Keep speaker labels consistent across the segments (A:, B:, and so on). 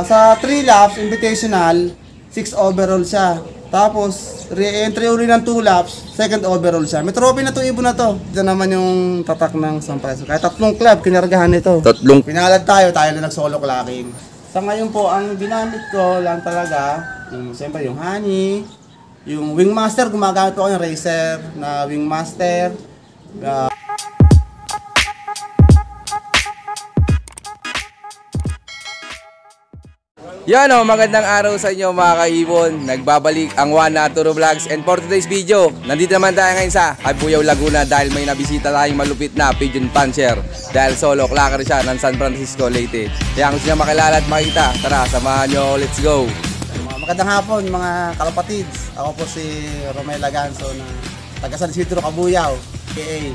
A: Sa 3 laps, invitational, 6 overall siya. Tapos, re-entry uli ng 2 laps, 2nd overall siya. May trophy na itong ibon na to. Ito naman yung tatak ng San Francisco. Kahit 3 club, kinargahan nito. Pinalad tayo na nag-solo clacking. Sa ngayon po, ang ginamit ko lang talaga, siyempre yung honey, yung Wingmaster, gumagamit po ako yung Racer na Wingmaster.
B: Yan o, magandang araw sa inyo mga kaibon. Nagbabalik ang Juan Naturo Vlogs. And for today's video, nandito naman tayo ngayon sa Cabuyao, Laguna dahil may nabisita tayong malupit na pigeon puncher. Dahil solo clacker siya ng San Francisco, Leyte. Kaya kung siya makilala at makita, tara, samahan nyo, let's go!
A: Magandang hapon mga kalapatids. Ako po si Romel Laganzo na taga San Isidro, Cabuyao, aka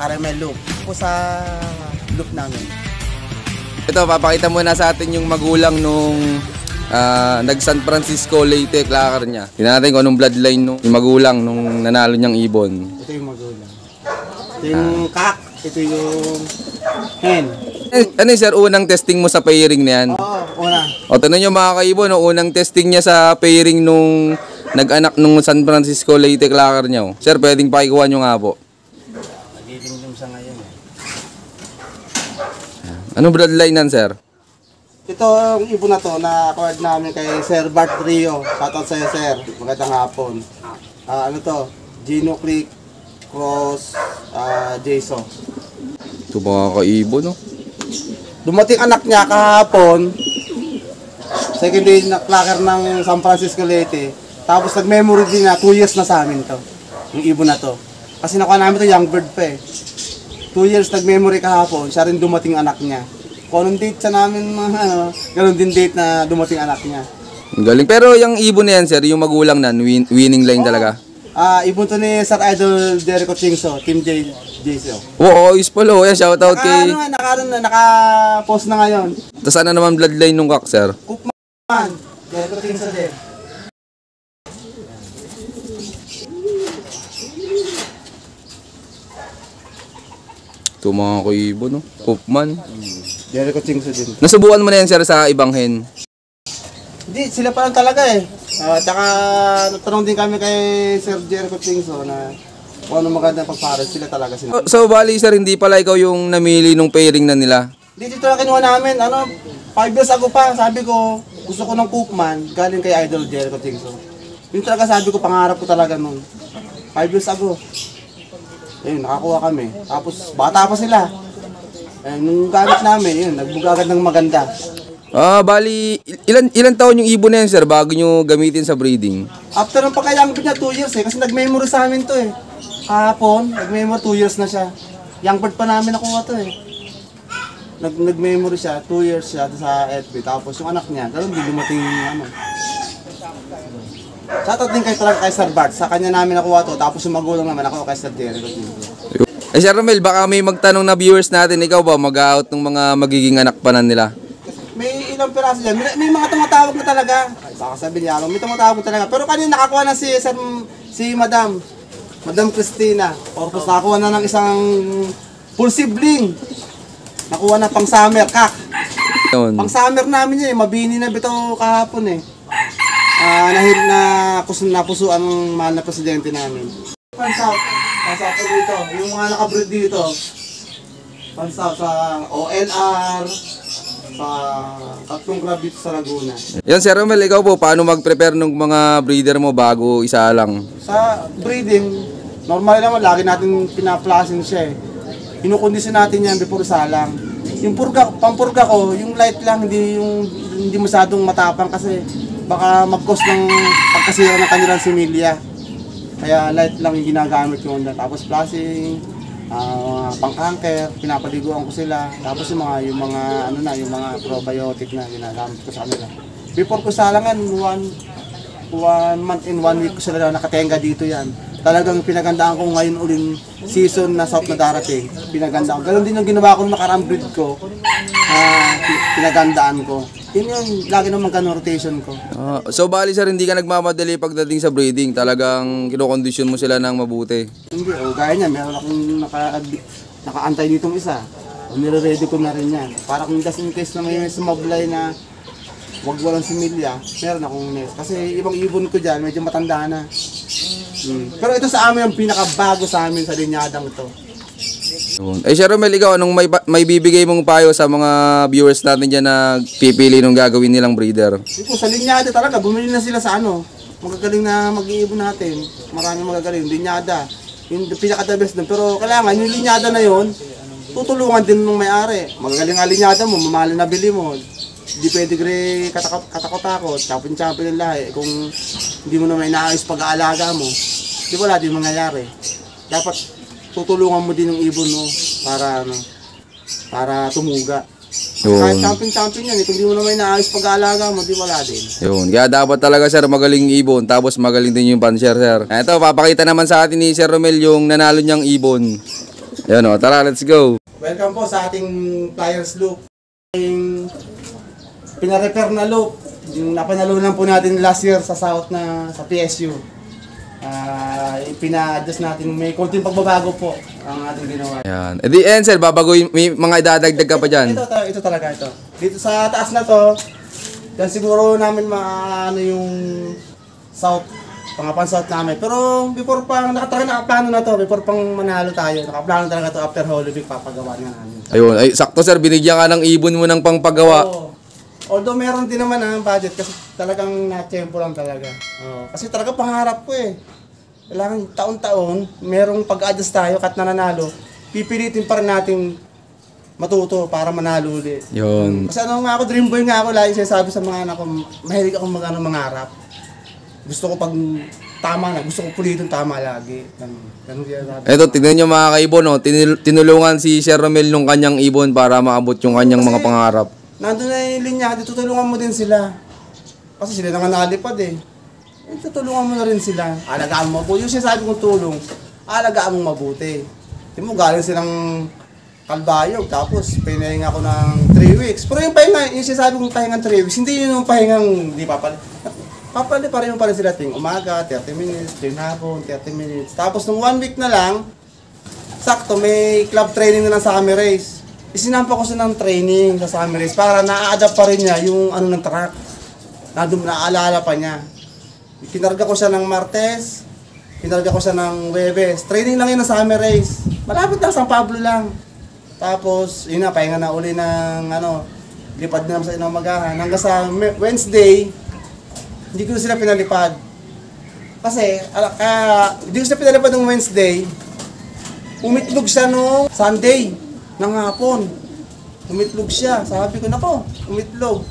A: Caramel Loop. Po sa loop namin.
B: Ito, papakita muna sa atin yung magulang nung nag-San Francisco, Leyte, clacker niya. Tingnan natin kung anong bloodline nung yung magulang nung nanalo niyang ibon.
A: Ito yung magulang. Ito yung kak, ito yung hen.
B: Ano yun, sir, unang testing mo sa pairing na yan?
A: Oo, una.
B: O, tanong nyo mga kaibon, no, unang testing niya sa pairing nung nag-anak nung San Francisco, Leyte, clacker niya. Sir, pwedeng pakikuha nyo nga po.
A: Nagiging sa ngayon.
B: Anong bloodline nan, sir?
A: Ito ang ibon na to na acquired namin kay Sir Bart Rio. Shoutout sa'yo, sir. Magandang hapon. Ano to? Gino Click Cross Jason.
B: Ito mga kaibon, no?
A: Dumating anak niya kahapon. Second day na clacker ng San Francisco, Leyte. Tapos nag-memory din na 2 years na sa amin to. Yung ibon na to. Kasi nakuha namin to young bird pa eh. 2 years nag-memory kahapon, siya rin dumating anak niya. Kung anong date sa namin, ganun din date na dumating anak niya.
B: Galing. Pero yung ibon na yan, sir, yung magulang nan, winning line talaga.
A: Ibon to ni Sir Idol Jericho Chingso, Team JCO.
B: Oo, is pala. Yan, shoutout kay...
A: Naka-post na ngayon.
B: Tapos ano naman bloodline nung kak, sir?
A: Cookman, Jericho Chingso din.
B: Ito mga kaibon, no? Koopman.
A: Jericho Chingso din.
B: Nasubukan mo na yan, sir, sa ibang hen?
A: Hindi, sila pa lang talaga eh. Tsaka natanong din kami kay Sir Jericho Chingso na kung ano magandang pagpares, sila talaga sila.
B: So, bali, sir, hindi pala ikaw yung namili nung pairing na nila?
A: Dito na kinuha namin, 5 years ago pa, sabi ko, gusto ko ng Cookman, galing kay Idol Jericho Chingso. Yun talaga sabi ko, pangarap ko talaga nun. 5 years ago. Ayun, nakakuha kami. Tapos, bata pa sila. Ayun, nung gamit namin, yun, nagbuga agad ng maganda.
B: Bali, ilan taon yung ibon na yan, sir, bago nyo gamitin sa breeding?
A: After ng pagka-young bird niya, 2 years eh, kasi nag-memory sa amin to eh. Kahapon, nag-memory, 2 years na siya. Young bird pa namin nakuha to eh. Nag-memory siya, 2 years siya sa FB. Tapos yung anak niya, ganun din dumating Shoutout din kay Sir Bart, sa kanya namin nakuha to, tapos yung magulang naman ako kay Sir Jericho.
B: Sir Romel, baka may magtanong na viewers natin, ikaw ba mag-out ng mga magiging anak pa na nila?
A: May ilang piraso dyan, may mga tumatawag na talaga. Baka sabihin niya, may tumatawag na talaga. Pero kanina nakakuha na si Madam Christina. Tapos nakakuha na ng isang full sibling. Nakuha na pang summer, kak. Pang summer namin yun, mabini na bitaw kahapon eh. Napuso ang mahal na presidente namin. Pansaw po dito, yung mga nakabreed dito. Pansaw sa OLR, sa tatlong grab dito sa Laguna.
B: Yan, Sir Romel, ikaw po, paano mag-prepare ng mga breeder mo bago isa lang?
A: Sa breeding, normal naman, lagi natin pinaplasin siya eh. Kinukondisyon natin yan before isa lang. Yung pampurga ko, yung light lang, hindi masyadong matapang kasi baka mag-cause ng pagkasira ng kanilang similya. Kaya light lang yung ginagamit ko. Tapos flashing, pang-anchor, pinapaliguan ko sila. Tapos yung mga probiotic na ginagamit ko sa kanila. Before ko salangan, 1 month and 1 week ko sila nakatenga dito yan. Talagang pinagandaan ko ngayon uling season na south na darating. Pinagandaan ko. Ganun din yung ginawa ko nung nakarang breed ko. Pinagandaan ko. Yun yung lagi naman ganun rotation ko.
B: So bali, sir, hindi ka nagmamadali pagdating sa breeding? Talagang kinokondisyon mo sila ng mabuti?
A: Hindi, gaya niya, meron akong nakaantay ditong isa. Nire-ready ko na rin yan. Para kung just in case na may sumablay na wag walang similya, meron akong nest. Kasi ibang ibon ko dyan, medyo matanda na. Pero ito sa amin yung pinakabago sa amin sa linyadang ito.
B: Sir Romel, ikaw, anong may bibigay mong payo sa mga viewers natin dyan na pipili nung gagawin nilang breeder?
A: Ito, sa linyada talaga, bumili na sila sa ano, magagaling na mag-iibon natin. Maraming magagaling, linyada. Yung pinaka-the best dun. Pero kailangan, yung linyada na yon tutulungan din ng may-ari. Magagaling nga linyada mo, mamahalin na bili mo. Hindi pwede katakot-takot, champion-champion ng lahi. Kung hindi mo naman inaayos pag-aalaga mo, di wala din mangyayari. Dapat tutulungan mo din yung ibon mo para tumuga. Kahit champion yan, kung di mo naman inaayos pag-aalaga mo, di wala din.
B: Yun. Kaya dapat talaga sir magaling ibon, tapos magaling din yung panser sir. Ito, papakita naman sa atin ni Sir Romel yung nanalo niyang ibon. Yan o, tara, let's go.
A: Welcome po sa ating Flyers Loop. Yung pina-repair na loop, yung napanalunan po natin last year sa South na sa PSU. Pina-adjust natin, may konting pagbabago po ang ating ginawa.
B: Yan. E di sir, babagoy, may mga idadagdag ka pa dyan.
A: Ito talaga ito. Dito sa taas na to, yan siguro namin maano yung South, pangapan-South namin. Pero before pang nakaplano na to, before pang manalo tayo, nakaplano talaga to after Holy Week, papagawa nga namin.
B: Ayun, ay sakto sir, binigyan ka ng ibon mo ng pangpagawa.
A: Oo. Although meron din naman ang budget kasi talagang na-tempo lang talaga. Kasi talaga pangarap ko eh. Kailangan taon-taon, merong pag-adjust tayo kat nananalo, pipilitin pa rin natin matuto para manalo ulit.
B: Yun.
A: Kasi ano nga ako, dream boy nga ako, lagi sinasabi sa mga anak ko, mahilig akong mangarap. Gusto ko pag tama na, gusto ko pulitin tama lagi. Ganun sinasabi.
B: Eto, tignan nyo mga kaibon, no? Tinulungan si Sir Romel nung kanyang ibon para maabot yung kanyang mga pangarap.
A: Nandun na yung linya, tutulungan mo din sila. Kasi sila naman nakalipad eh. Tutulungan mo na rin sila. Alagaan mo mabuti. Yung sinasabi kong tulong, alagaan mo mabuti. Di mo galing silang kalbayog, tapos pinahinga ko ng 3 weeks. Pero yung pahinga, yung sinasabi kong pahingang 3 weeks, hindi yun yung pahingang di papalit. Papalit pa rin sila ting umaga, 30 minutes, ting hapon, 30 minutes. Tapos nung 1 week na lang, sakto may club training na lang sa Army Race. Isinampa ko siya ng training sa Summer Race para na-adapt pa rin niya yung ano ng track. Naaalala pa niya. Kinarga ko siya ng Martes, kinarga ko siya ng Webes. Training lang yun ng Summer Race. Malapit lang, San Pablo lang. Tapos, yun na, pahinga na uli ng lipad na sa inamagahan. Hanggang sa Wednesday, hindi ko sila pinalipad. Kasi, hindi ko sila pinalipad ng Wednesday, umitlog siya nung Sunday. Ng hapon, umitlog siya. Sabi ko, nako, umitlog.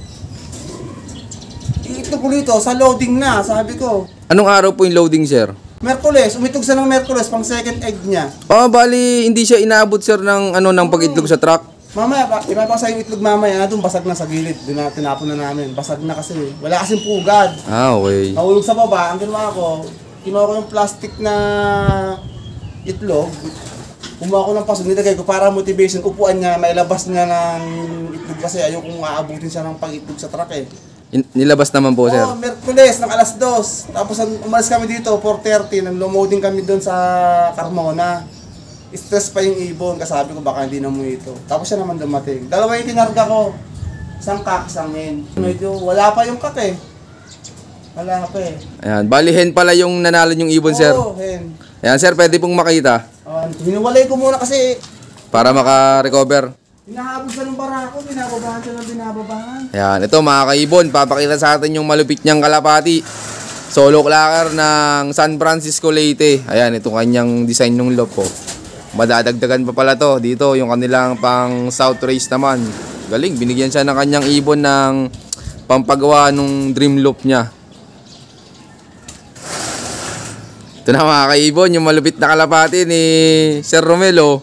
A: Iitlog ulit sa loading na, sabi ko.
B: Anong araw po yung loading, sir?
A: Merkules, umitlog siya ng Merkules, pang second egg niya.
B: Bali, hindi siya inaabot, sir, ng pag-itlog sa truck?
A: Mamaya, ipapakasa yung itlog mamaya, doon basag na sa gilid. Doon na tinapon na namin, basag na kasi. Wala kasing pugad.
B: Okay.
A: Nahulog sa baba, ang ginawa ko, kinuha ko yung plastic na itlog. Kumuha ko ng paso, nilagay ko para motivation, upuan niya, mailabas niya ng itlog kasi ayokong aabutin siya ng pag-itlog sa truck eh.
B: Nilabas naman po, sir?
A: Merkules ng alas 2. Tapos umalis kami dito, 4:30, nang loading kami doon sa Carmona. Stress pa yung ibon, kasabi ko baka hindi na mo ito. Tapos siya naman dumating. Dalawa yung kinarga ko. Isang kak, isang hen. Medyo wala pa yung kak eh. Wala pa eh.
B: Ayan, bali hen pala yung nanalo yung ibon, sir?
A: Oo, hen.
B: Ayan, sir, pwede pong makita.
A: Hinuwalay ko muna kasi
B: para maka-recover.
A: hinahabol siya ng barako, binababahan siya ng binababahan.
B: Ayan, ito mga kaibon, papakita sa atin yung malupit niyang kalapati. Solo clacker ng San Francisco Leyte. Ayan, ito kanyang design ng loop po. Madadagdagan pa pala to. Dito yung kanilang pang South Race naman. Galing, binigyan siya ng kanyang ibon ng pampagawa nung dream loop niya. Ito na mga kaibon, yung malupit na kalapati ni Sir Romelo.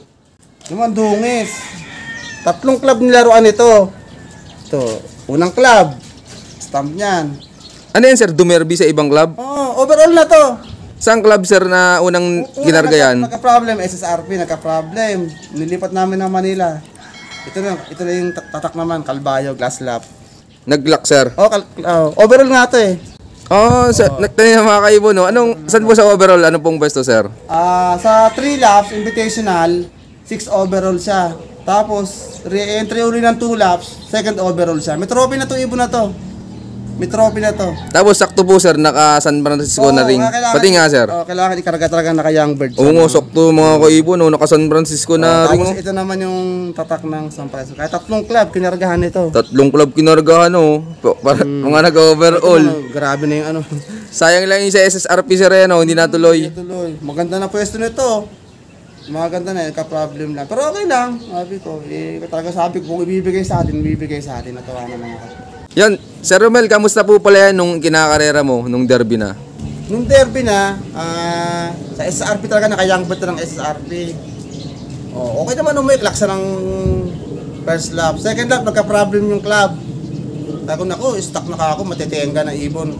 A: Yung mandungis. 3 club nilaruan ito. Ito, unang club. Stamp niyan.
B: Ano yan, sir? Dumerby sa ibang club?
A: Oo, overall na to.
B: Saan club, sir, na unang kinarga yan?
A: Nagka-problem, SSRP, nagka-problem. Nilipat namin ng Manila. Ito na yung tatak naman, Kalbayo, glass lap.
B: Nag-lock, sir?
A: Overall nga to eh.
B: Nagtanong mga kaibon, no? Saan po sa overall? Ano pong pwesto, sir?
A: Sa 3 laps, invitational, 6 overall siya. Tapos, re-entry uli ng 2 laps, second overall siya. May trophy na to, ibon na to. May trophy na to.
B: Tapos sakto po sir, naka San Francisco na ring. Pati nga sir.
A: Kailangan ikarga talaga naka Young Bird.
B: Oo nga, sakto mga kaibon, no? Naka San Francisco na ring.
A: Tapos ito naman yung tatak ng San Francisco. Kaya 3 club kinargahan nito.
B: 3 club kinargahan, no? Para mga nag-overall.
A: Grabe na yung ano.
B: Sayang lang yung sa SSRP sir, no? Hindi natuloy.
A: Tuloy. Maganda na pwesto nito. Maganda na, ka-problem lang. Pero okay lang. Sabi ko, talaga sabi ko, kung ibibigay sa atin, Natawa naman ako.
B: Yan, Sir Romel, kamusta po pala yan nung kinakarera mo, nung derby na?
A: Nung derby na, sa SSRP talaga, naka-young bet ng SSRP. Okay naman may klaksa ng first lap. Second lap, nagka-problem yung club. Sabi ko, naku, stuck na ako, matitenga na ibon.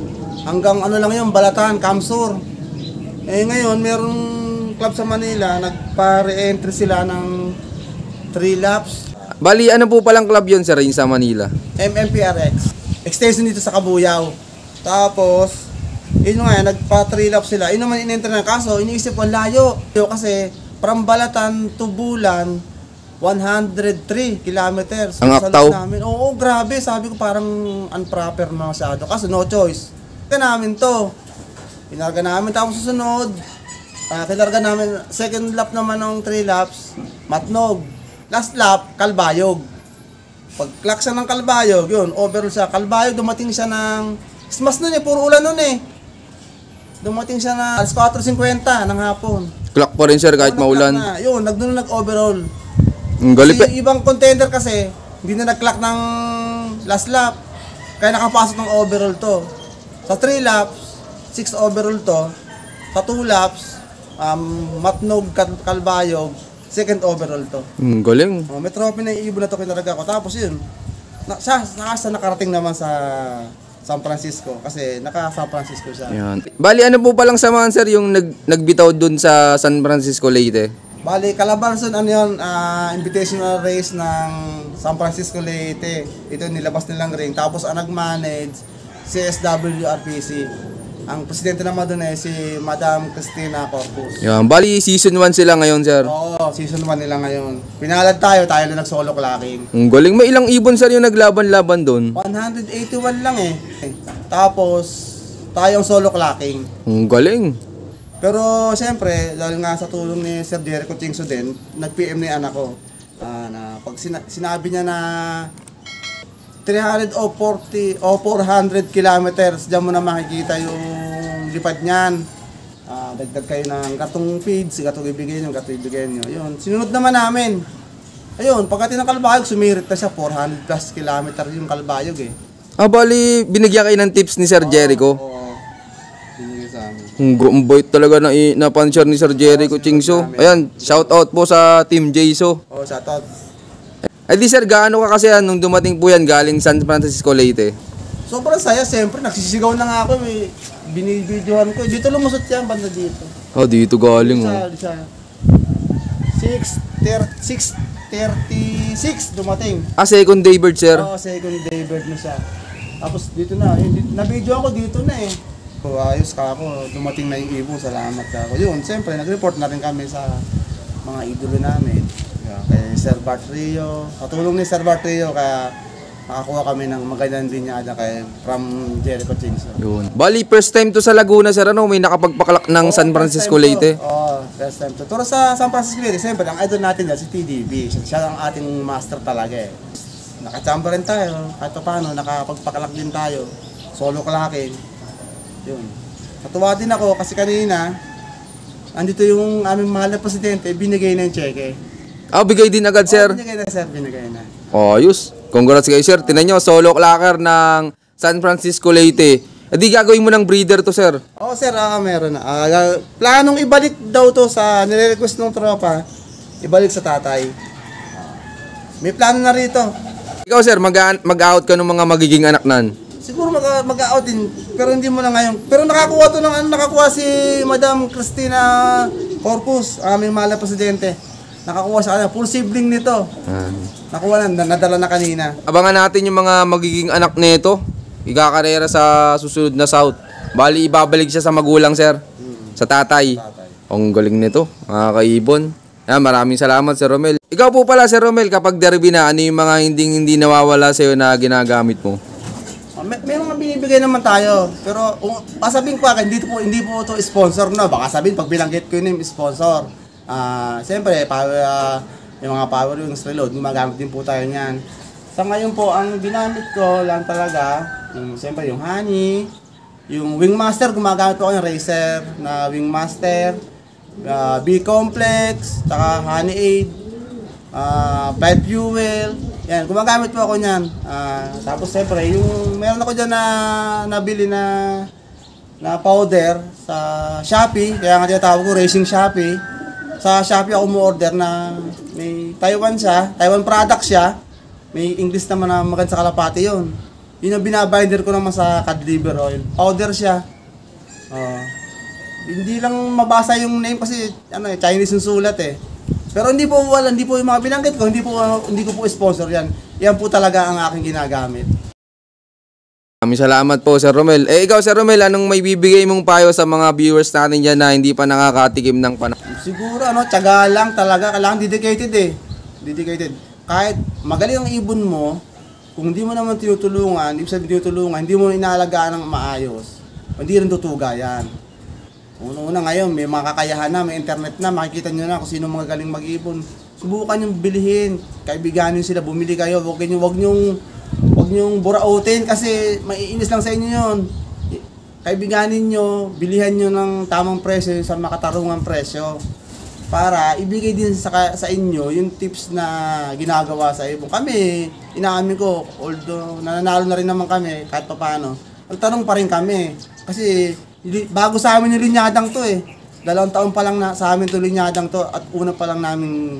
A: Hanggang ano lang yun, Balatan, Kamsur. Ngayon, merong club sa Manila, nagpa-re-entry sila ng 3 laps.
B: Bali, ano po palang club yun, sir, yung sa Manila?
A: MMPRX. Extension dito sa Kabuyaw. Tapos, yun nga, nagpa-3 laps sila. Yun naman in-enter na. Kaso, iniisip ko, layo. Kasi, from Balatan to Bulan, 103 kilometers.
B: Ang aktaw?
A: Oo, grabe. Sabi ko, parang unproper na masyado. Kaso, no choice. Kinarga namin to. Kinarga namin. Tapos susunod, kinarga namin. Second lap naman ng 3 laps, Matnog. Last lap, Kalbayog. Pag-klaksa ng Kalbayog, yun, overall siya. Kalbayog, dumating siya ng... Mas nun puro ulan nun Dumating siya na alas 4:50 ng hapon.
B: Clock pa rin, sir, kahit maulan.
A: Yun, nag-overall.
B: Galit.
A: Kasi ibang contender kasi, hindi na nag-clock ng last lap. Kaya nakapasok ng overall to. Sa 3 laps, 6 overall to. Sa 2 laps, Matnog, Kalbayog, second overall to.
B: Galing.
A: May trophy na iibon na to kinaraga ko. Tapos yun, nakarating naman sa San Francisco. Kasi naka-San Francisco siya.
B: Yan. Bali, ano po palang samahan, sir, yung nagbitaw dun sa San Francisco Leyte?
A: Bali, Calabarzon, ano yun, invitational race ng San Francisco Leyte. Ito, nilabas nilang ring. Tapos, ang nag-manage, CSWRPC. Ang presidente naman doon si Madam Cristina Corpus.
B: Yan. Bali, season 1 sila ngayon, sir.
A: Oo, season 1 nila ngayon. Pinalad tayo na nag-solo clocking.
B: Ang galing. May ilang ibon, sir, yung naglaban-laban doon?
A: 181 lang Tapos, tayong solo clocking.
B: Ang galing.
A: Pero, siyempre, dahil nga sa tulong ni Sir Jericho Chingso din, nag-PM ni anak ko. Na pag sinabi niya na 300 o 400 kilometers, diyan mo na makikita yung lipad niyan. Dagdag kayo ng gatong feeds, gatong ibigay nyo. Yun, sinunod naman namin. Ayun, pagkati ng Kalbayog, sumirit na siya, 400 plus kilometers yung Kalbayog
B: Bali, binigyan kayo ng tips ni Sir Jericho?
A: Oo, binigyan sa amin.
B: Ang bait talaga na napansyer ni Sir Jericho Chingso. Ayan, shout out po sa Team Jayso.
A: Shout out.
B: Ay di sir, gaano ka kasi nung dumating po yan galing San Francisco Leyte?
A: Sobrang saya, siyempre, nagsisigaw na nga ako, binibidyohan ko. Dito lumusot yan, banda dito.
B: Dito galing
A: Sa 6:36 dumating.
B: Second day bird, sir?
A: Oo, second day bird na siya. Tapos dito na, nabidyohan ko dito na ayos ka ako, dumating na yung ibon, salamat ka ako. Yun, siyempre, nag-report na rin kami sa mga idolo namin. Kay Sir Bart Rio, katulong ni Sir Bart Rio, kaya nakakuha kami ng magandang linyada from Jericho Chingso.
B: Yun. Bali, first time to sa Laguna, sir, may nakapagpakalak ng San Francisco Leyte?
A: First time to. Pero sa San Francisco Leyte, siyempre, ang idol natin si TDB. Siya ang ating master talaga Nakachamba rin tayo, kahit pa paano, nakapagpakalak din tayo. Solo clocking. Yun. Natuwa din ako kasi kanina, andito yung aming mahal na presidente, binigay na yung cheque.
B: Bigay din agad, sir?
A: Binigay na, sir. Binigay na.
B: Ayos. Congrats kayo, sir. Tinan nyo, solo clocker ng San Francisco Leyte. Di gagawin mo ng breeder to, sir?
A: Sir, meron na. Planong ibalik daw to sa nire-request ng tropa. Ibalik sa tatay. May plano na rito.
B: Ikaw, sir, mag-out ka ng mga magiging anak nan?
A: Siguro mag-out din, pero hindi mo na ngayon. Pero nakakuha si Madam Cristina Corpus, aming mahal na presidente. Nakakuha sa kanya, full sibling nito. Nakuha na, nadala na kanina.
B: Abangan natin yung mga magiging anak nito. Ikakarera sa susunod na South. Bali, ibabalik siya sa magulang, sir. Sa tatay. Ang galing nito, mga kaibon. Maraming salamat, Sir Romel. Ikaw po pala, Sir Romel, kapag derby na, ano yung mga hindi nawawala sa'yo na ginagamit mo?
A: may mga binibigay naman tayo. Pero sabihin ko hindi po ito sponsor na. Baka sabihin pag binanggit ko yung sponsor. Siyempre, yung mga power wings reload, gumagamit din po tayo niyan. Sa ngayon po, ang ginamit ko lang talaga, siyempre yung Honey, yung Wingmaster, gumagamit po ako yung Racer na Wingmaster, B-Complex, saka Honey Aid, Pipe Fuel, yan, gumagamit po ako niyan. Tapos siyempre, yung meron ako dyan na nabili na powder sa Shopee, kaya nga tinatawag ko Racing Shopee. Sa Shopee ako mo-order na may Taiwan product siya. May English naman na maganda sa kalapati yun. Yun yung binabinder ko naman sa cod liver oil. Powder siya. Hindi lang mabasa yung name kasi Chinese yung sulat eh. Pero hindi po yung mga binanggit ko, hindi ko po sponsor yan. Yan po talaga ang aking ginagamit.
B: Maraming salamat po, Sir Romel. Ikaw, Sir Romel, anong may bibigay mong payo sa mga viewers natin dyan na hindi pa nakakatikim ng panahon?
A: Siguro, tiyaga lang talaga. Kailangan dedicated eh. Dedicated. Kahit magaling ang ibon mo, kung hindi mo naman tinutulungan, hindi mo inaalagaan ng maayos, hindi rin tutuga yan. Una ngayon, may mga kakayahan na, may internet na, makikita nyo na kung sino mga galing mag-ibon. Subukan yung bilihin, kaibiganin sila, bumili kayo, wag nyong burautin kasi maiinis lang sa inyo yun. Kaibiganin nyo, bilihan nyo ng tamang presyo sa makatarungang presyo para ibigay din sa inyo yung tips na ginagawa sa ibon. Kami, inaamin ko, although nananalo na rin naman kami kahit paano, magtanong pa rin kami kasi bago sa amin yung linyadang to eh. 2 taon pa lang sa amin to linyadang to at una pa lang namin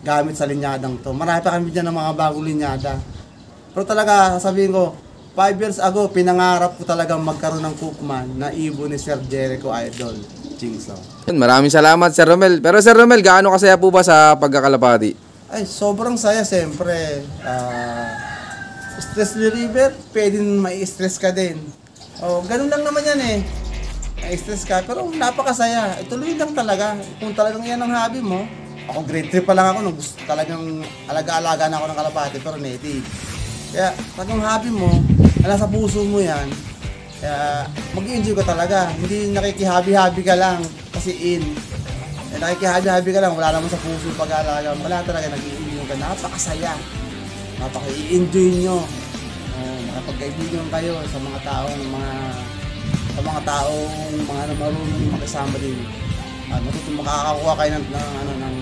A: gamit sa linyadang to. Marami pa kami dyan ng mga bagong linyada. Pero talaga, sasabihin ko, 5 years ago, pinangarap ko talagang magkaroon ng cookman na ibon ni Sir Jericho Idol Jingso.
B: Maraming salamat, Sir Romel. Pero Sir Romel, gaano kasaya po ba sa pagkakalapati?
A: Ay, sobrang saya siyempre. Stress reliever, pwedeng mai-stress ka din. Ganun lang naman yan eh. Mai-stress ka, pero napakasaya. Tuloy lang talaga. Kung talagang yan ang hobby mo, ako grade 3 pa lang ako, talagang alaga-alaga na ako ng kalapati, pero native. Kaya, talagang hobby mo, nasa puso mo yan, kaya mag-enjoy ka talaga. Hindi nakikihabi-habi ka lang kasi nakikihabi-habi ka lang, wala naman sa puso pag-aalaga. Wala talaga, nag-i-enjoy ka. Napakasaya. Napaka-i-enjoy nyo. Makapagkaibigan kayo sa mga taong marunong makisama din. Makakakuha kayo ng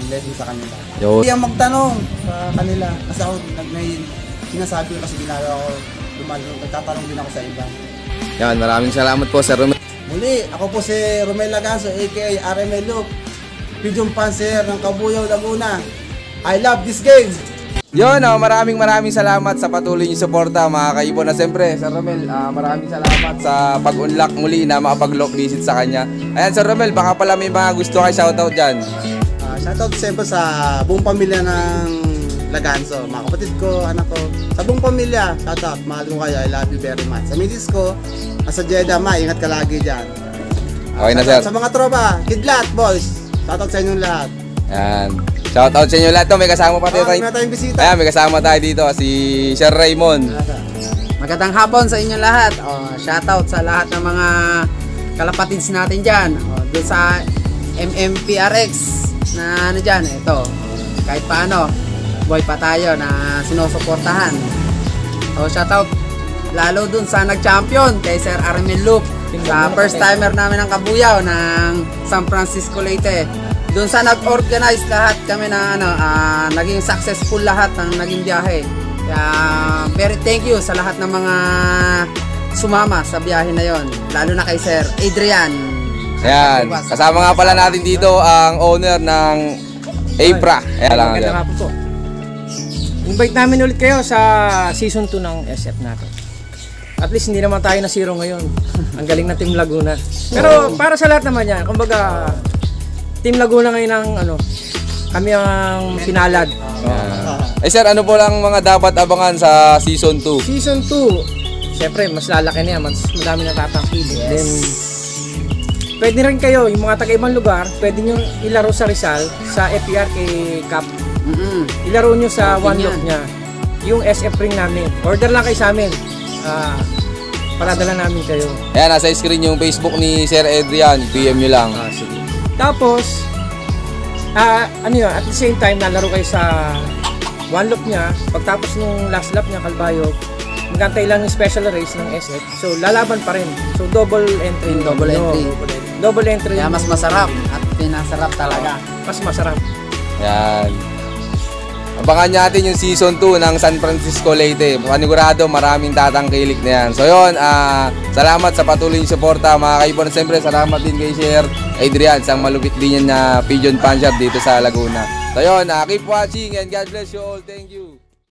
A: lesson sa kanila. Hindi ang magtanong sa kanila. Kasi ako, sinasabi ko kasi ginagawa ko, nagtatanong din ako sa iba.
B: Yan, maraming salamat po, Sir Romel.
A: Muli, ako po si Romel Laganzo, aka RML Loop, Pigeon Panzer ng Cabuyao, Laguna. I love this game!
B: Yun, maraming salamat sa patuloy niyong suporta, mga kaibon. Na siyempre, Sir Romel, maraming salamat sa pag-unlock muli na makapag-lock visit sa kanya. Ayan, Sir Romel, baka pala may mga gusto kayo shoutout dyan.
A: Shoutout siyempre sa buong pamilya ng Laganzo, mga kapatid ko, anak ko, sa buong pamilya, shoutout, mahal ko kayo, I love you very much. Sa misis ko, nasa Jeddah, ingat ka lagi dyan.
B: Okay na, Sir.
A: Sa mga tropa, Kidlat, boys, shoutout sa inyong lahat.
B: Yan. Shoutout sa inyo lahat. May kasama pa tayo.
A: May tayong bisita.
B: Ayan, may kasama tayo dito, si Sir Raymond.
C: Magandang hapon sa inyo lahat. Shoutout sa lahat ng mga kalapatids natin dyan. Doon sa MMPRX na dyan. Ito, kahit paano, buhay pa tayo na sinusuportahan. Shoutout lalo dun sa nag-champion kay Sir RML Loop. Sa first timer namin ng Cabuyao ng San Francisco Leyte. Doon sa nag-organize lahat kami na naging successful lahat ng naging biyahe. Kaya very thank you sa lahat ng mga sumama sa biyahe na yon. Lalo na kay Sir Adrian.
B: Ayan, kasama nga pala natin dito ang owner ng APRA. Ayan lang.
D: Magandang hapon po. Invite namin ulit kayo sa season 2 ng SF natin. At least hindi naman tayo na zero ngayon. Ang galing na Team Laguna. Pero para sa lahat naman yan, kumbaga Team Laguna ngayon ang kami ang pinalad.
B: Sir, ano po lang mga dapat abangan sa season 2?
D: Season 2, syempre mas lalaki na yan, mas madami na tatangkilin. Then, pwede rin kayo, yung mga taga-ibang lugar, pwede nyo ilaro sa Rizal, sa FPRK Cup. Ilaro nyo sa one lock niya, yung SF ring namin. Order lang kayo sa amin. paradala namin kayo.
B: Ayan, nasa screen yung Facebook ni Sir Adrian. PM nyo lang.
D: Sige. Tapos, ano yun, at the same time, nalaro kayo sa one loop niya. Pagtapos nung last lap niya, Kalbayog, magantay lang yung special race ng SF. So, lalaban pa rin. So, double entry.
C: Double entry.
D: Double entry.
C: Kaya mas masarap at pinasarap talaga.
D: Mas masarap.
B: Ayan. Abangan natin yung season 2 ng San Francisco Leyte. Panigurado, maraming tatangkilik na yan. So yun, salamat sa patuloy yung suporta mga kaibon. Siyempre, salamat din kay Sir Adrian sa malupit din yan na pigeon pan shop dito sa Laguna. So yun, keep watching and God bless you all. Thank you.